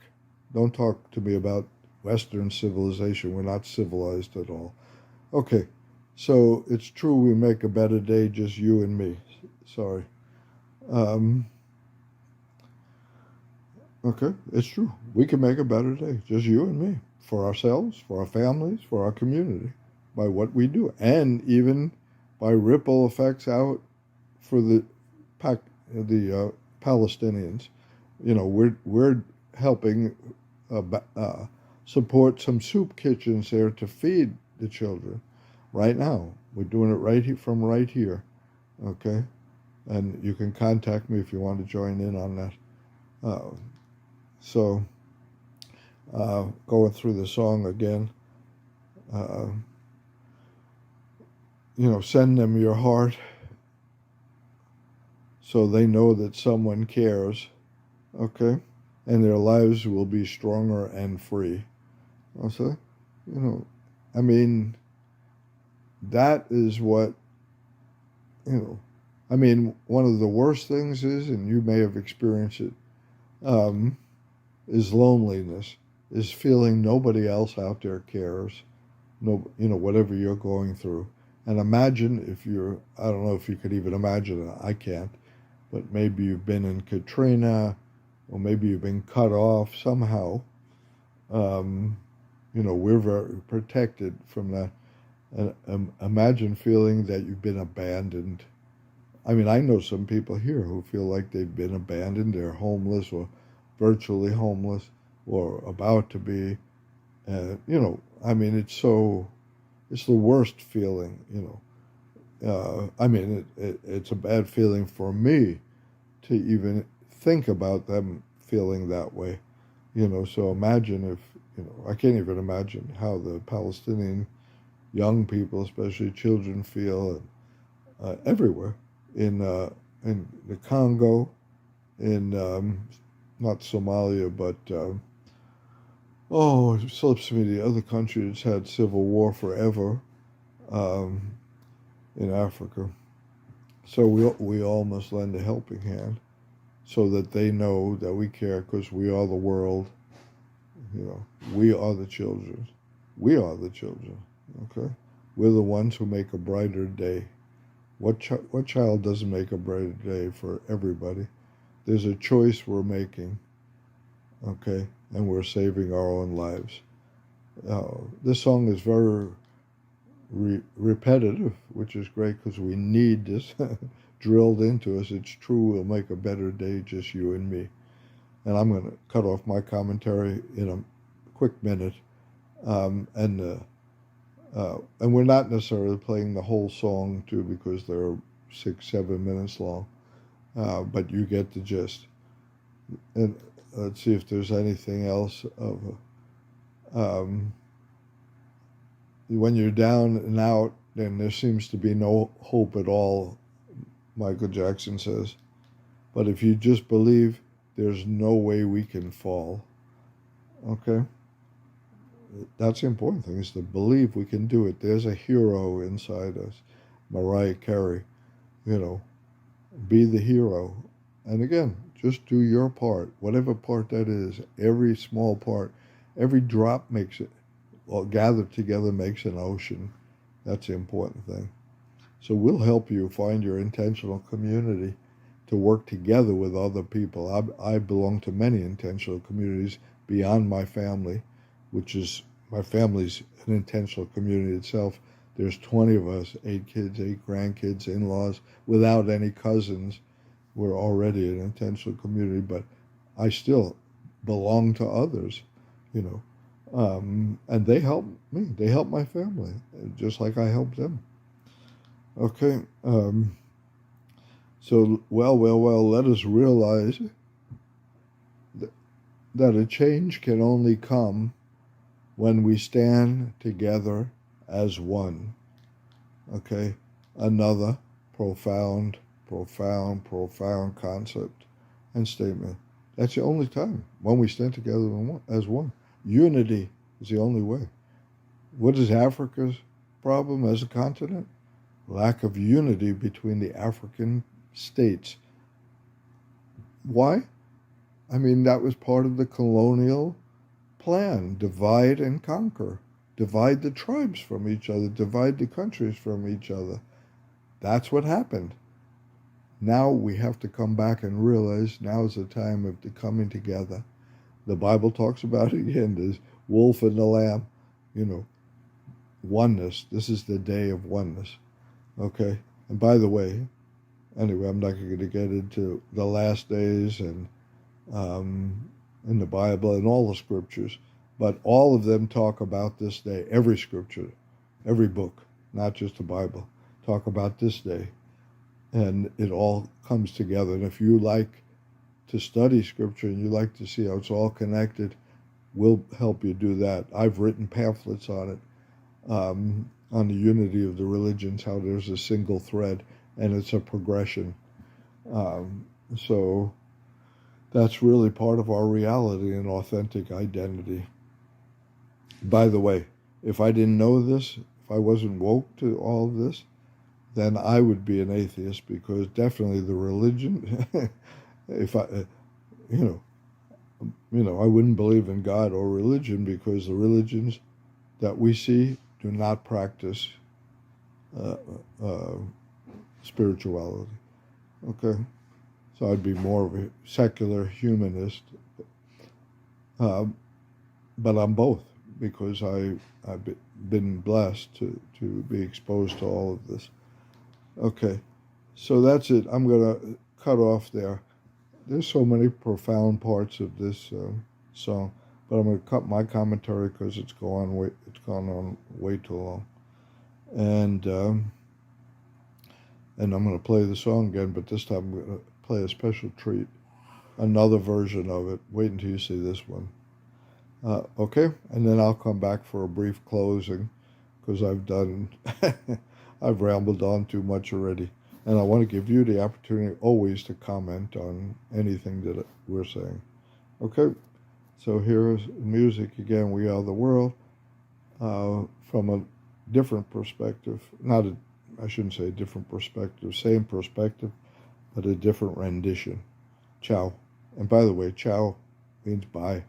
Don't talk to me about Western civilization. We're not civilized at all. Okay, so it's true we make a better day, just you and me. Sorry. Okay, it's true. We can make a better day, just you and me, for ourselves, for our families, for our community, by what we do, and even by ripple effects out for the Palestinians. We're helping support some soup kitchens there to feed the children right now. We're doing it right here, okay? And you can contact me if you want to join in on that. Going through the song again, send them your heart so they know that someone cares, okay? And their lives will be stronger and free. Also, that is what, one of the worst things is, and you may have experienced it, is loneliness, is feeling nobody else out there cares, whatever you're going through. And imagine I don't know if you could even imagine it, I can't, but maybe you've been in Katrina, or maybe you've been cut off somehow. We're very protected from that. And imagine feeling that you've been abandoned. I know some people here who feel like they've been abandoned. They're homeless or virtually homeless or about to be. It's the worst feeling, it's a bad feeling for me to even think about them feeling that way. So imagine if, I can't even imagine how the Palestinian young people, especially children, feel everywhere in the Congo, in not Somalia, but it slips me the other country that's had civil war forever, in Africa. So we all must lend a helping hand, so that they know that we care, because we are the world. We are the children. We are the children. Okay, we're the ones who make a brighter day. What child doesn't make a brighter day for everybody? There's a choice we're making. Okay, and we're saving our own lives. This song is very repetitive, which is great because we need this drilled into us. It's true, we'll make a better day, just you and me. and I'm going to cut off my commentary in a quick minute. And we're not necessarily playing the whole song too, because they're 6-7 minutes long. But you get the gist. And let's see if there's anything else of when you're down and out, then there seems to be no hope at all, Michael Jackson says. But if you just believe, there's no way we can fall. Okay? That's the important thing, is to believe we can do it. There's a hero inside us. Mariah Carey, be the hero. And again, just do your part, whatever part that is. Every small part, every drop makes it, or gathered together makes an ocean. That's the important thing. So we'll help you find your intentional community to work together with other people. I belong to many intentional communities beyond my family, which is, my family's an intentional community itself. There's 20 of us, 8 kids, 8 grandkids, in-laws, without any cousins. We're already an intentional community, but I still belong to others, and they help me. They help my family, just like I help them. Okay, so, well, let us realize that a change can only come when we stand together as one. Okay, another profound concept and statement. That's the only time, when we stand together as one. Unity is the only way. What is Africa's problem as a continent? Lack of unity between the African states. Why? I mean, that was part of the colonial plan. Divide and conquer. Divide the tribes from each other. Divide the countries from each other. That's what happened. Now we have to come back and realize now is the time of the coming together. The Bible talks about it again. There's wolf and the lamb, oneness. This is the day of oneness. Okay? And by the way, anyway, I'm not going to get into the last days and in the Bible and all the scriptures, but all of them talk about this day. Every scripture, every book, not just the Bible, talk about this day. And it all comes together. And if you like to study scripture and you like to see how it's all connected, we'll help you do that. I've written pamphlets on it, on the unity of the religions, how there's a single thread and it's a progression. So that's really part of our reality and authentic identity. By the way, if I didn't know this, if I wasn't woke to all of this, then I would be an atheist, because definitely the religion, if I, I wouldn't believe in God or religion, because the religions that we see do not practice spirituality. Okay, so I'd be more of a secular humanist, but I'm both, because I've been blessed to be exposed to all of this. Okay, so that's it. I'm going to cut off there. There's so many profound parts of this song, but I'm going to cut my commentary because it's gone on way too long. And I'm going to play the song again, but this time I'm going to play a special treat, another version of it. Wait until you see this one. Okay, and then I'll come back for a brief closing, because I've rambled on too much already. And I want to give you the opportunity always to comment on anything that we're saying. Okay, so here's music again. We Are the World, from a different perspective. I shouldn't say a different perspective, same perspective, but a different rendition. Ciao. And by the way, ciao means bye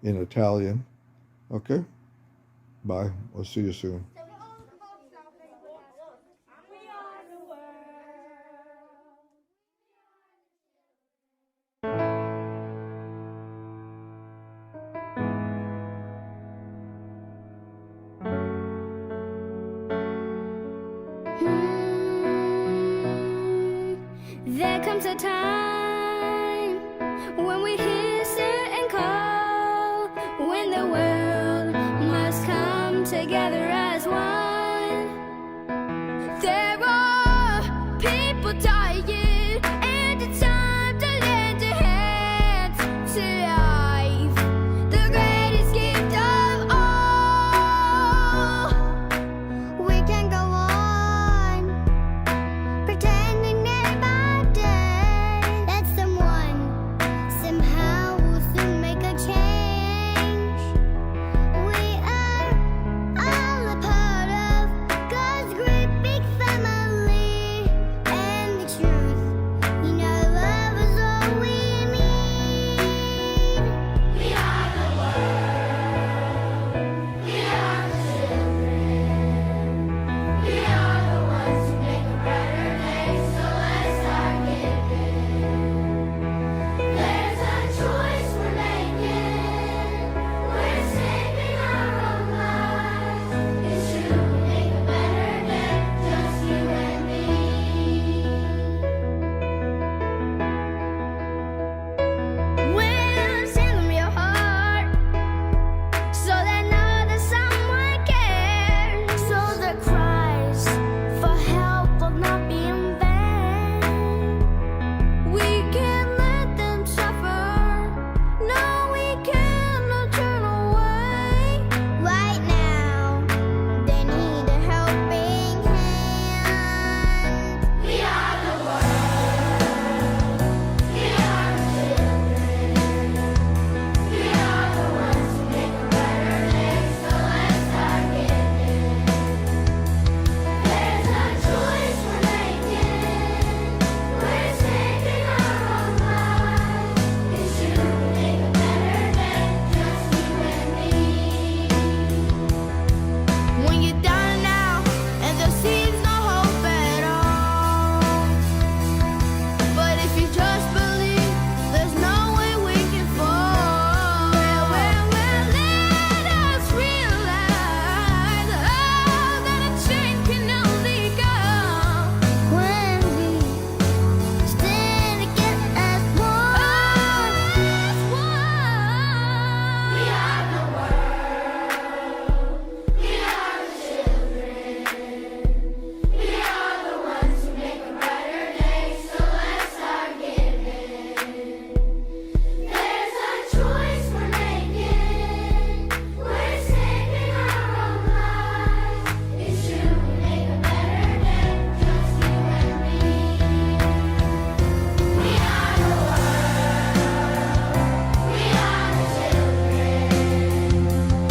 in Italian. Okay? Bye. We'll see you soon. There comes a time when we hear together as one. There are people dying, and it's time to lend a hand to life, the greatest gift of all. We can go on pretending day by day that someone somehow will soon make a change. We are all a part of God's great big family, and the truth, you know, love is all we need. We are the world. We are the children. We are the ones who make a brighter day, so let's start giving. There's a choice we're making. We're saving our own lives. It's true, we make a better day, just you and me. Well, send them your heart, so they know that someone cares, so the cries for help will not be in vain. We can't let them suffer. No, we cannot turn away. Right now, they need a helping hand. We are the world. We are the children. We are the ones who make a better day, so let's start giving. There's a choice we're making. We're saving our own lives. It's true, we make a better day, just you and me. When you're down and out and there seems no hope at all, but if you just believe, there's no way we can fall. Well, let us realize that a change can only come when we stand together as one. We are the world. We are the children. We are the ones who make a brighter day, so let's start giving. There's a choice we're making. We're saving our own lives. It's true, we make a better day, just you and me. We are the world. We are the children.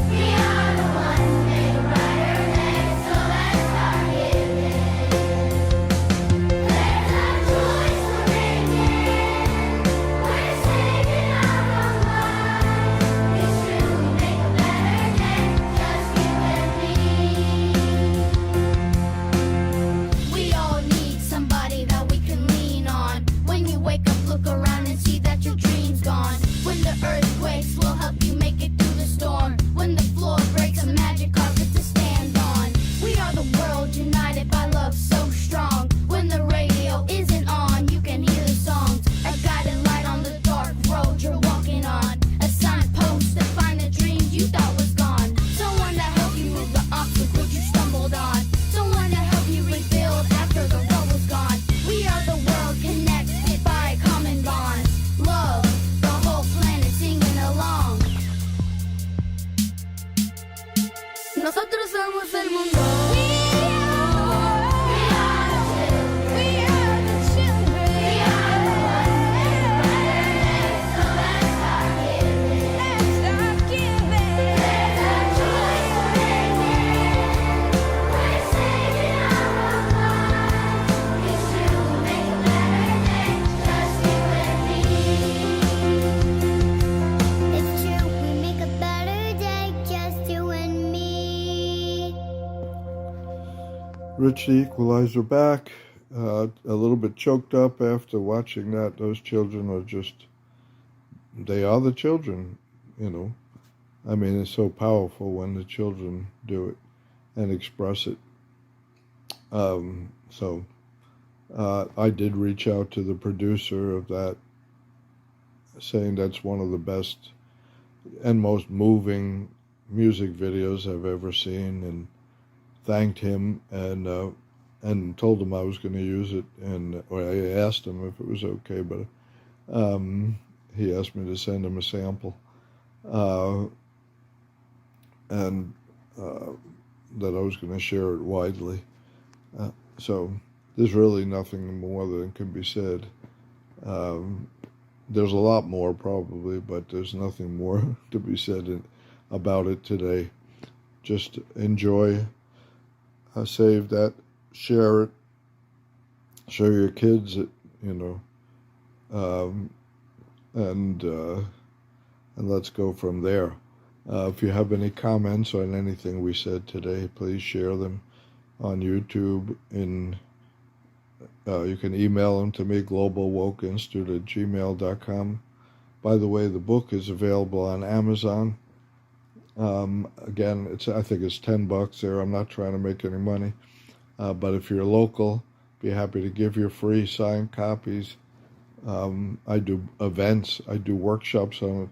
We are the ones who make a brighter day, so let's start giving. There's a choice we're making. We're saving our own lives. It's true, we make a better day, just you and me. We all need somebody that we can lean on. When you wake up, look around and see that your dream's gone. When the earth quakes, we'll help you make it through the storm. When the floor breaks, a magic carpet to stand on. We are the world united by love so strong. When the radio isn't on, you can hear the songs. A guiding light on the dark road you're walking on. A signpost to find the dreams you thought was gone. Someone to help you move the obstacles you stumbled on. Someone to help you rebuild after the road was gone. We are the world connected by a common bond. Love, the whole planet singing along. Nosotros somos el mundo. We are the children. We are the children. We are the ones who make a brighter day, so let's start giving. Let's start giving. There's a choice we're making. We're saving our own lives. It's true, we make a better day, just you and me. It's true, we make a better day, just you and me. Rich the Equalizer back. A little bit choked up after watching that. Those children are just, they are the children, you know. I mean, it's so powerful when the children do it and express it. So I did reach out to the producer of that, saying that's one of the best and most moving music videos I've ever seen, and thanked him and told him I was going to use it, and I asked him if it was okay, but he asked me to send him a sample, and that I was going to share it widely. So there's really nothing more than can be said. There's a lot more probably, but there's nothing more to be said about it today. Just enjoy, save that, share it, show your kids it, and let's go from there. If you have any comments on anything we said today, please share them on YouTube. You can email them to me, globalwokeinstitute@gmail.com. By the way, the book is available on Amazon. Again, I think it's $10 there. I'm not trying to make any money. But if you're local, be happy to give you free signed copies. I do events. I do workshops on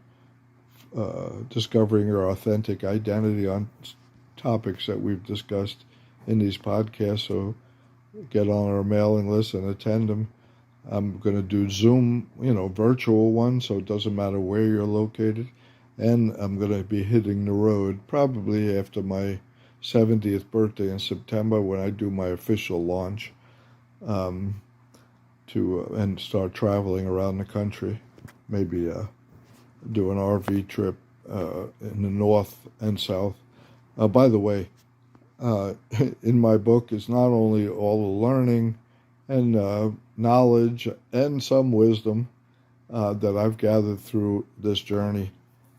discovering your authentic identity on topics that we've discussed in these podcasts. So get on our mailing list and attend them. I'm going to do Zoom, virtual ones, so it doesn't matter where you're located. And I'm going to be hitting the road probably after my 70th birthday in September, when I do my official launch, and start traveling around the country. Maybe do an RV trip in the north and south. By the way, in my book is not only all the learning and knowledge and some wisdom that I've gathered through this journey,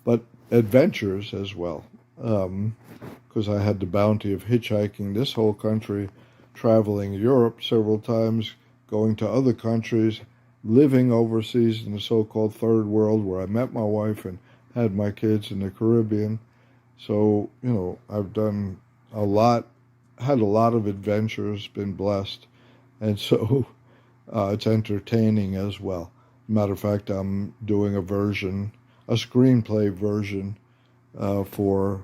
but adventures as well. Because I had the bounty of hitchhiking this whole country, traveling Europe several times, going to other countries, living overseas in the so-called third world, where I met my wife and had my kids in the Caribbean. So, I've done a lot, had a lot of adventures, been blessed. And so it's entertaining as well. Matter of fact, I'm doing a screenplay version for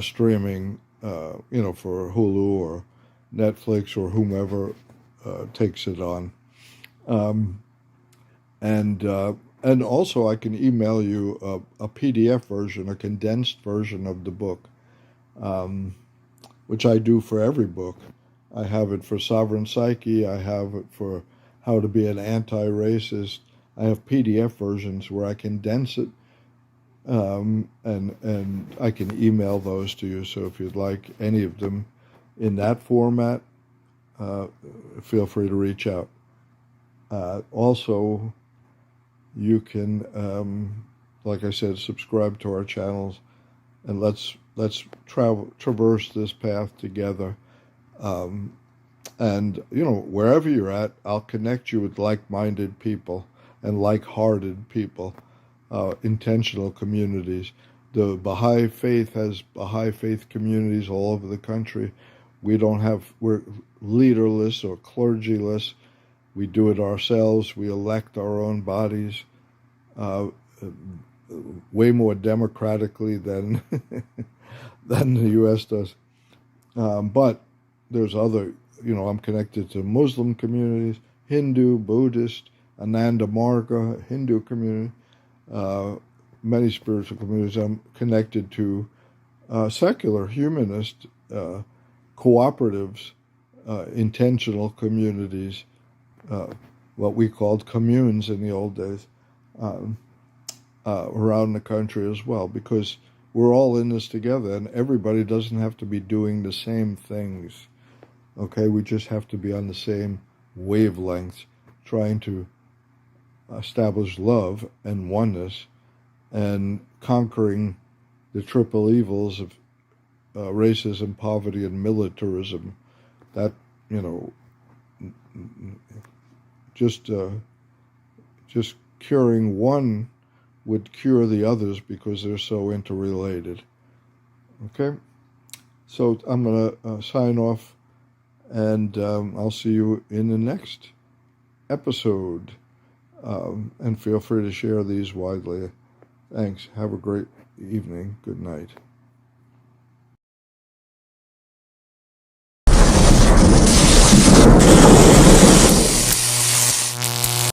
streaming, for Hulu or Netflix or whomever takes it on. And also I can email you a PDF version, a condensed version of the book, which I do for every book. I have it for Sovereign Psyche. I have it for How to Be an Anti-Racist. I have PDF versions where I condense it, and I can email those to you. So if you'd like any of them in that format, feel free to reach out. Also, you can, like I said, subscribe to our channels, and let's traverse this path together. And wherever you're at, I'll connect you with like-minded people and like-hearted people, intentional communities. The Baha'i Faith has Baha'i Faith communities all over the country. We're leaderless or clergyless. We do it ourselves. We elect our own bodies, way more democratically than than the U.S. does. But there's other, I'm connected to Muslim communities, Hindu, Buddhist, Ananda Marga, Hindu community, many spiritual communities. I'm connected to secular, humanist, cooperatives, intentional communities, what we called communes in the old days, around the country as well, because we're all in this together, and everybody doesn't have to be doing the same things. Okay, we just have to be on the same wavelengths, trying to establish love and oneness, and conquering the triple evils of racism, poverty, and militarism. That, just curing one would cure the others, because they're so interrelated. Okay? So I'm going to sign off, and I'll see you in the next episode. And feel free to share these widely. Thanks. Have a great evening. Good night.